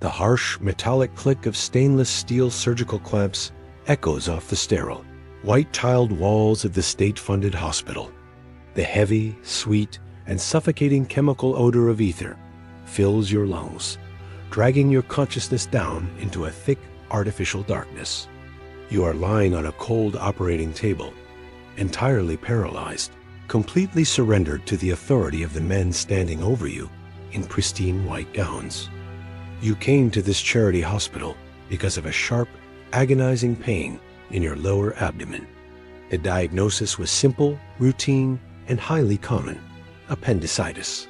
The harsh, metallic click of stainless steel surgical clamps echoes off the sterile, white-tiled walls of the state-funded hospital. The heavy, sweet, and suffocating chemical odor of ether fills your lungs, dragging your consciousness down into a thick, artificial darkness. You are lying on a cold operating table, entirely paralyzed, completely surrendered to the authority of the men standing over you in pristine white gowns. You came to this charity hospital because of a sharp, agonizing pain in your lower abdomen. The diagnosis was simple, routine, and highly common: appendicitis.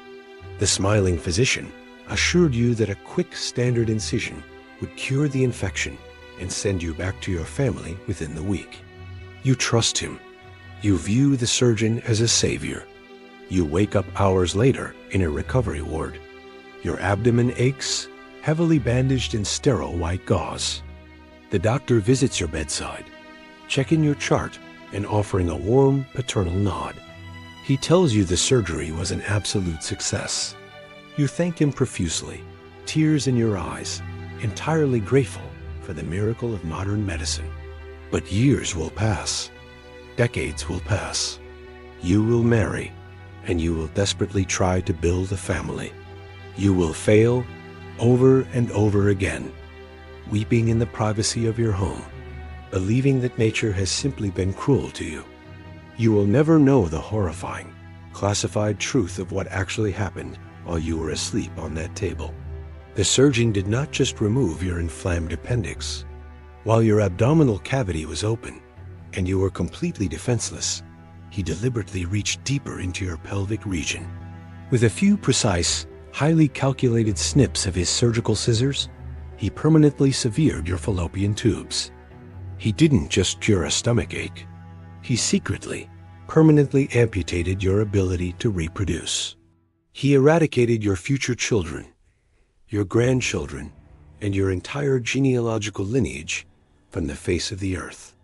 The smiling physician assured you that a quick standard incision would cure the infection and send you back to your family within the week. You trust him. You view the surgeon as a savior. You wake up hours later in a recovery ward. Your abdomen aches, heavily bandaged in sterile white gauze. The doctor visits your bedside, checking your chart and offering a warm paternal nod. He tells you the surgery was an absolute success. You thank him profusely, tears in your eyes, entirely grateful for the miracle of modern medicine. But years will pass. Decades will pass. You will marry, and you will desperately try to build a family. You will fail over and over again, weeping in the privacy of your home, believing that nature has simply been cruel to you. You will never know the horrifying, classified truth of what actually happened while you were asleep on that table. The surgeon did not just remove your inflamed appendix. While your abdominal cavity was open and you were completely defenseless, he deliberately reached deeper into your pelvic region. With a few precise, highly calculated snips of his surgical scissors, he permanently severed your fallopian tubes. He didn't just cure a stomach ache. He secretly, permanently amputated your ability to reproduce. He eradicated your future children, your grandchildren, and your entire genealogical lineage from the face of the earth.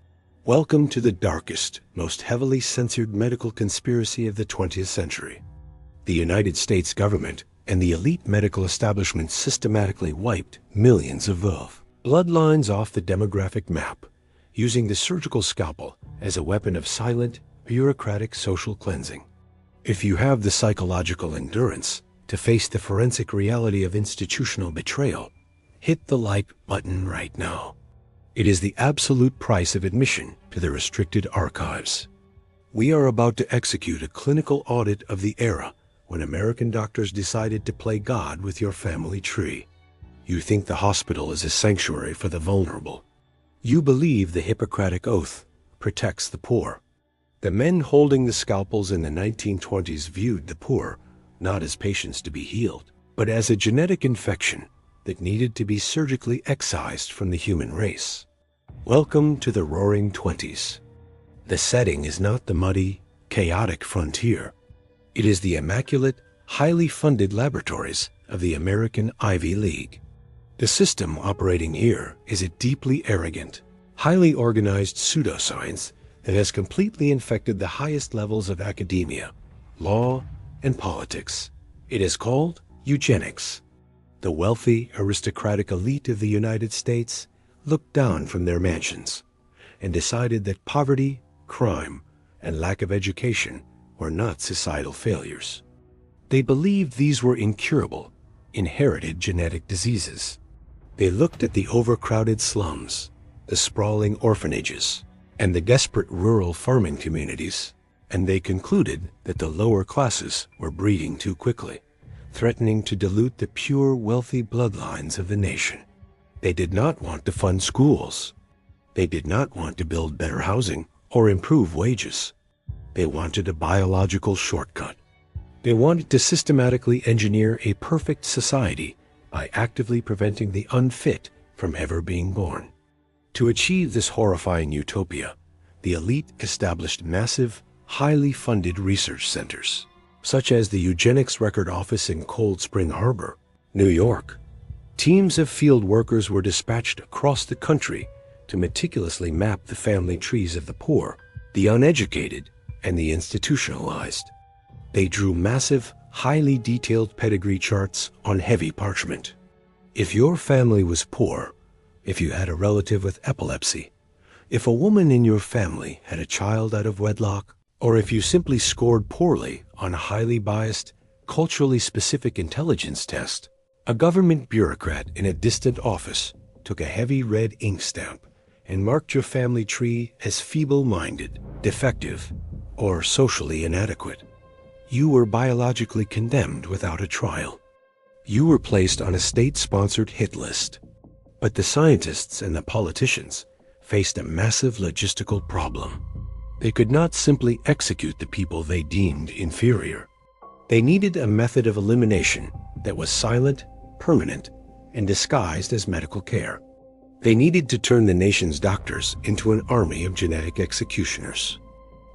Welcome to the darkest, most heavily censored medical conspiracy of the 20th century. The United States government and the elite medical establishment systematically wiped millions of bloodlines off the demographic map, using the surgical scalpel as a weapon of silent, bureaucratic social cleansing. If you have the psychological endurance to face the forensic reality of institutional betrayal, hit the like button right now. It is the absolute price of admission to the restricted archives. We are about to execute a clinical audit of the era when American doctors decided to play God with your family tree. You think the hospital is a sanctuary for the vulnerable. You believe the Hippocratic Oath protects the poor. The men holding the scalpels in the 1920s viewed the poor not as patients to be healed, but as a genetic infection that needed to be surgically excised from the human race. Welcome to the Roaring Twenties. The setting is not the muddy, chaotic frontier. It is the immaculate, highly funded laboratories of the American Ivy League. The system operating here is a deeply arrogant, highly organized pseudoscience that has completely infected the highest levels of academia, law, and politics. It is called eugenics. The wealthy, aristocratic elite of the United States looked down from their mansions and decided that poverty, crime, and lack of education were not societal failures. They believed these were incurable, inherited genetic diseases. They looked at the overcrowded slums, the sprawling orphanages, and the desperate rural farming communities, and they concluded that the lower classes were breeding too quickly, threatening to dilute the pure, wealthy bloodlines of the nation. They did not want to fund schools. They did not want to build better housing or improve wages. They wanted a biological shortcut. They wanted to systematically engineer a perfect society by actively preventing the unfit from ever being born. To achieve this horrifying utopia, the elite established massive, highly funded research centers, such as the Eugenics Record Office in Cold Spring Harbor, New York. Teams of field workers were dispatched across the country to meticulously map the family trees of the poor, the uneducated, and the institutionalized. They drew massive, highly detailed pedigree charts on heavy parchment. If your family was poor, if you had a relative with epilepsy, if a woman in your family had a child out of wedlock, or if you simply scored poorly on a highly biased, culturally specific intelligence test, a government bureaucrat in a distant office took a heavy red ink stamp and marked your family tree as feeble-minded, defective, or socially inadequate. You were biologically condemned without a trial. You were placed on a state-sponsored hit list. But the scientists and the politicians faced a massive logistical problem. They could not simply execute the people they deemed inferior. They needed a method of elimination that was silent, permanent, and disguised as medical care. They needed to turn the nation's doctors into an army of genetic executioners.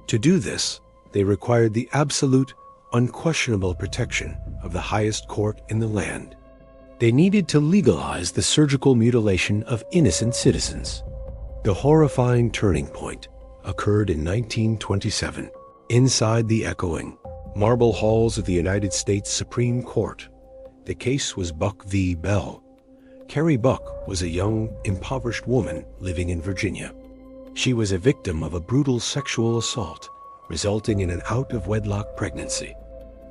To do this, they required the absolute, unquestionable protection of the highest court in the land. They needed to legalize the surgical mutilation of innocent citizens. The horrifying turning point occurred in 1927, inside the echoing marble halls of the United States Supreme Court. The case was Buck v. Bell. Carrie Buck was a young, impoverished woman living in Virginia. She was a victim of a brutal sexual assault, resulting in an out-of-wedlock pregnancy.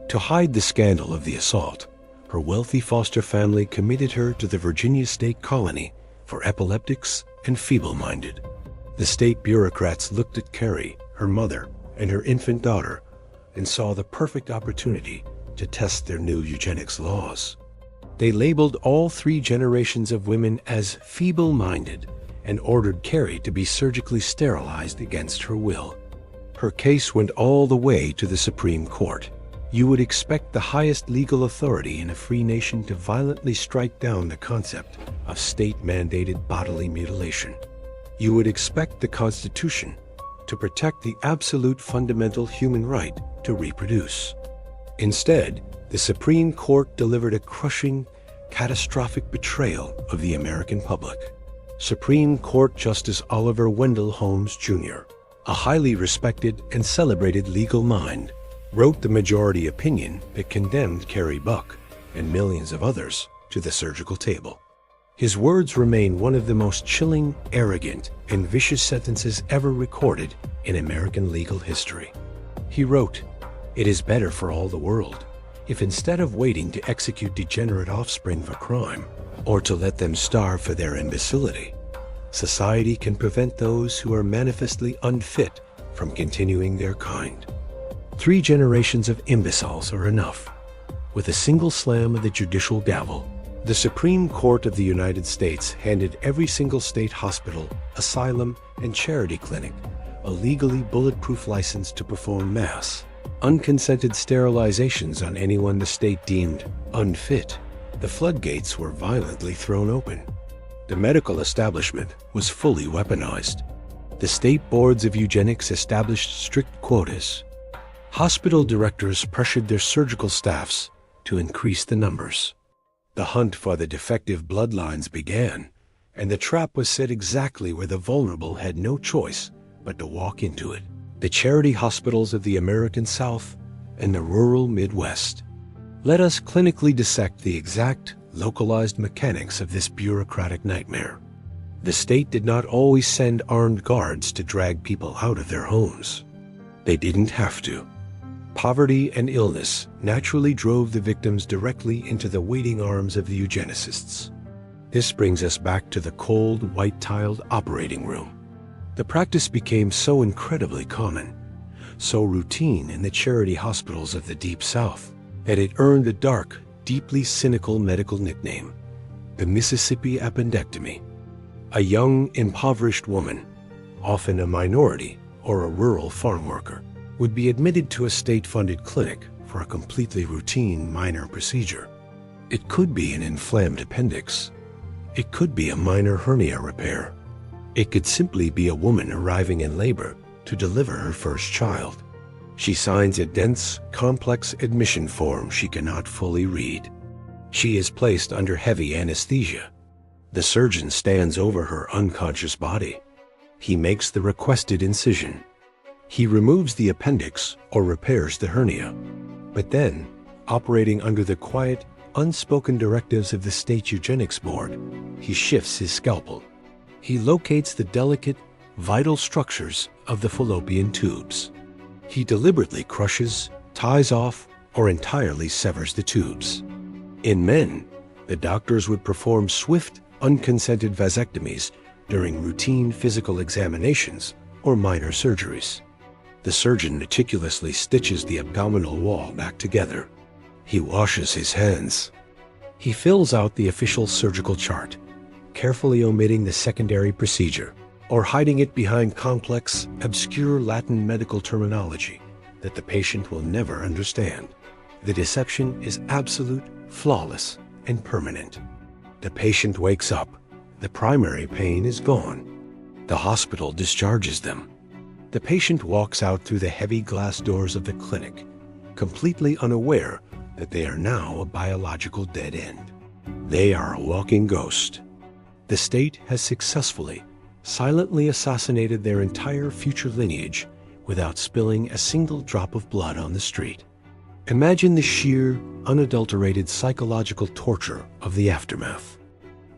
To hide the scandal of the assault, her wealthy foster family committed her to the Virginia State Colony for epileptics and feeble-minded. The state bureaucrats looked at Carrie, her mother, and her infant daughter, and saw the perfect opportunity to test their new eugenics laws. They labeled all 3 generations of women as feeble-minded and ordered Carrie to be surgically sterilized against her will. Her case went all the way to the Supreme Court. You would expect the highest legal authority in a free nation to violently strike down the concept of state-mandated bodily mutilation. You would expect the Constitution to protect the absolute fundamental human right to reproduce. Instead, the Supreme Court delivered a crushing, catastrophic betrayal of the American public. Supreme Court Justice Oliver Wendell Holmes, Jr., a highly respected and celebrated legal mind, wrote the majority opinion that condemned Carrie Buck and millions of others to the surgical table. His words remain one of the most chilling, arrogant, and vicious sentences ever recorded in American legal history. He wrote, "It is better for all the world if instead of waiting to execute degenerate offspring for crime, or to let them starve for their imbecility, society can prevent those who are manifestly unfit from continuing their kind. 3 generations of imbeciles are enough." With a single slam of the judicial gavel, the Supreme Court of the United States handed every single state hospital, asylum, and charity clinic a legally bulletproof license to perform mass, unconsented sterilizations on anyone the state deemed unfit. The floodgates were violently thrown open. The medical establishment was fully weaponized. The state boards of eugenics established strict quotas. Hospital directors pressured their surgical staffs to increase the numbers. The hunt for the defective bloodlines began, and the trap was set exactly where the vulnerable had no choice but to walk into it: the charity hospitals of the American South and the rural Midwest. Let us clinically dissect the exact, localized mechanics of this bureaucratic nightmare. The state did not always send armed guards to drag people out of their homes. They didn't have to. Poverty and illness naturally drove the victims directly into the waiting arms of the eugenicists. This brings us back to the cold, white-tiled operating room. The practice became so incredibly common, so routine in the charity hospitals of the Deep South, that it earned the dark, deeply cynical medical nickname, the Mississippi Appendectomy. A young, impoverished woman, often a minority or a rural farm worker, would be admitted to a state-funded clinic for a completely routine minor procedure. It could be an inflamed appendix. It could be a minor hernia repair. It could simply be a woman arriving in labor to deliver her first child. She signs a dense, complex admission form she cannot fully read. She is placed under heavy anesthesia. The surgeon stands over her unconscious body. He makes the requested incision. He removes the appendix or repairs the hernia. But then, operating under the quiet, unspoken directives of the state eugenics board, he shifts his scalpel. He locates the delicate, vital structures of the fallopian tubes. He deliberately crushes, ties off, or entirely severs the tubes. In men, the doctors would perform swift, unconsented vasectomies during routine physical examinations or minor surgeries. The surgeon meticulously stitches the abdominal wall back together. He washes his hands. He fills out the official surgical chart, carefully omitting the secondary procedure or hiding it behind complex, obscure Latin medical terminology that the patient will never understand. The deception is absolute, flawless, and permanent. The patient wakes up. The primary pain is gone. The hospital discharges them. The patient walks out through the heavy glass doors of the clinic, completely unaware that they are now a biological dead end. They are a walking ghost. The state has successfully, silently assassinated their entire future lineage without spilling a single drop of blood on the street. Imagine the sheer, unadulterated psychological torture of the aftermath.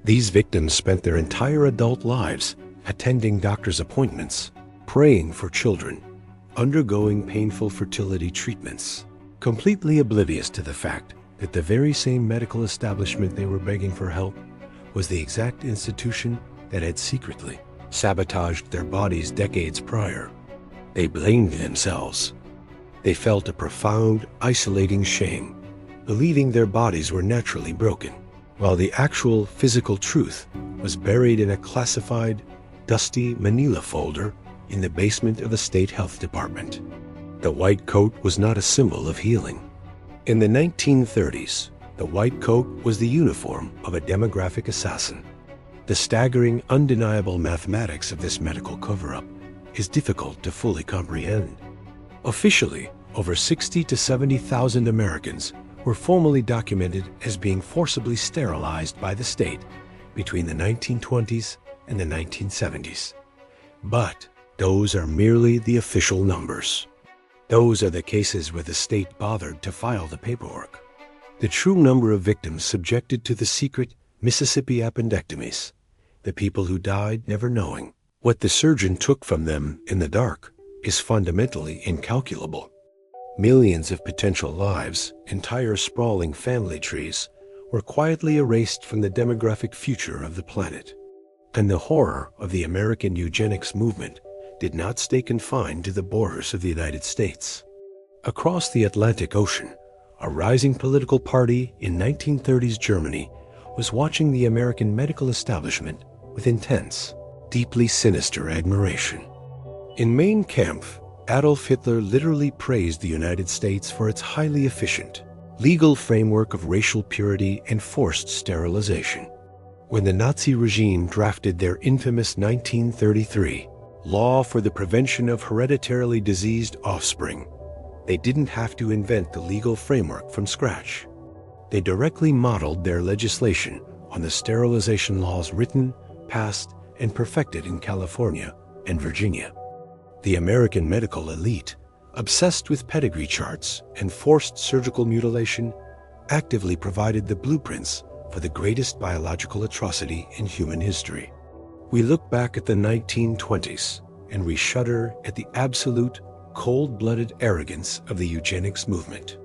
These victims spent their entire adult lives attending doctor's appointments, praying for children, undergoing painful fertility treatments, completely oblivious to the fact that the very same medical establishment they were begging for help was the exact institution that had secretly sabotaged their bodies decades prior. They blamed themselves. They felt a profound, isolating shame, believing their bodies were naturally broken, while the actual physical truth was buried in a classified, dusty manila folder in the basement of the state health department. The white coat was not a symbol of healing. In the 1930s, the white coat was the uniform of a demographic assassin. The staggering, undeniable mathematics of this medical cover-up is difficult to fully comprehend. Officially, over 60 to 70,000 Americans were formally documented as being forcibly sterilized by the state between the 1920s and the 1970s. But those are merely the official numbers. Those are the cases where the state bothered to file the paperwork. The true number of victims subjected to the secret Mississippi appendectomies, the people who died never knowing what the surgeon took from them in the dark, is fundamentally incalculable. Millions of potential lives, entire sprawling family trees, were quietly erased from the demographic future of the planet. And the horror of the American eugenics movement did not stay confined to the borders of the United States. Across the Atlantic Ocean, a rising political party in 1930s Germany was watching the American medical establishment with intense, deeply sinister admiration. In Mein Kampf, Adolf Hitler literally praised the United States for its highly efficient, legal framework of racial purity and forced sterilization. When the Nazi regime drafted their infamous 1933 Law for the Prevention of Hereditarily Diseased Offspring, they didn't have to invent the legal framework from scratch. They directly modeled their legislation on the sterilization laws written, passed, and perfected in California and Virginia. The American medical elite, obsessed with pedigree charts and forced surgical mutilation, actively provided the blueprints for the greatest biological atrocity in human history. We look back at the 1920s and we shudder at the absolute, cold-blooded arrogance of the eugenics movement.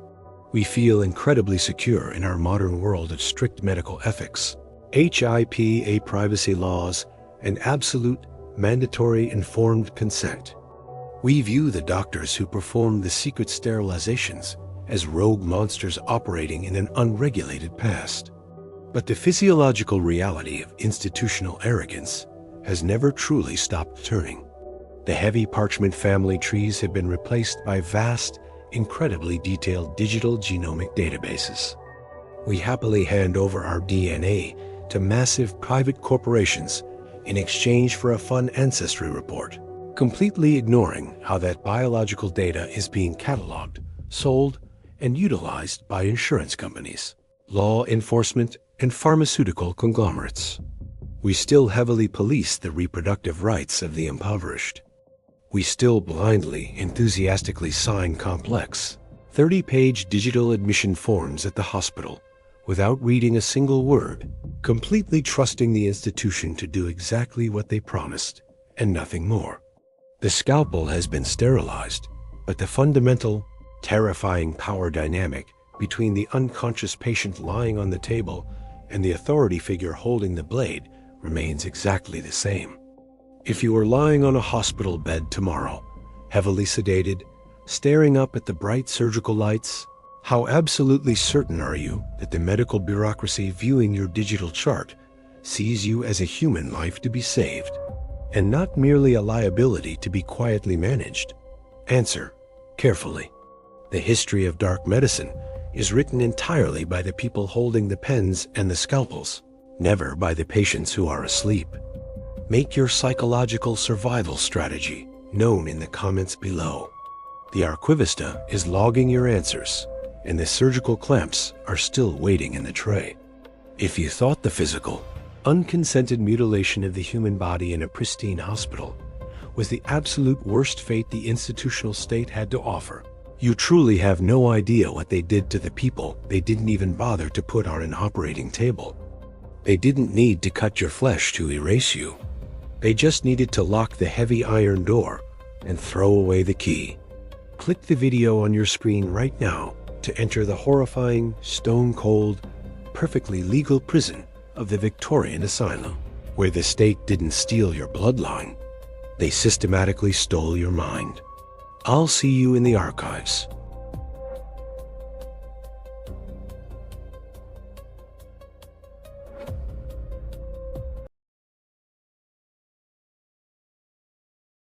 We feel incredibly secure in our modern world of strict medical ethics, HIPAA privacy laws, and absolute, mandatory informed consent. We view the doctors who perform the secret sterilizations as rogue monsters operating in an unregulated past. But the physiological reality of institutional arrogance has never truly stopped turning. The heavy parchment family trees have been replaced by vast, incredibly detailed digital genomic databases. We happily hand over our DNA to massive private corporations in exchange for a fun ancestry report, completely ignoring how that biological data is being cataloged, sold, and utilized by insurance companies, law enforcement, and pharmaceutical conglomerates. We still heavily police the reproductive rights of the impoverished. We still blindly, enthusiastically sign complex, 30-page digital admission forms at the hospital without reading a single word, completely trusting the institution to do exactly what they promised, and nothing more. The scalpel has been sterilized, but the fundamental, terrifying power dynamic between the unconscious patient lying on the table and the authority figure holding the blade remains exactly the same. If you were lying on a hospital bed tomorrow, heavily sedated, staring up at the bright surgical lights, how absolutely certain are you that the medical bureaucracy viewing your digital chart sees you as a human life to be saved, and not merely a liability to be quietly managed? Answer carefully. The history of dark medicine is written entirely by the people holding the pens and the scalpels, never by the patients who are asleep. Make your psychological survival strategy known in the comments below. The Archivista is logging your answers, and the surgical clamps are still waiting in the tray. If you thought the physical, unconsented mutilation of the human body in a pristine hospital was the absolute worst fate the institutional state had to offer, you truly have no idea what they did to the people they didn't even bother to put on an operating table. They didn't need to cut your flesh to erase you. They just needed to lock the heavy iron door and throw away the key. Click the video on your screen right now to enter the horrifying, stone-cold, perfectly legal prison of the Victorian Asylum, where the state didn't steal your bloodline. They systematically stole your mind. I'll see you in the archives.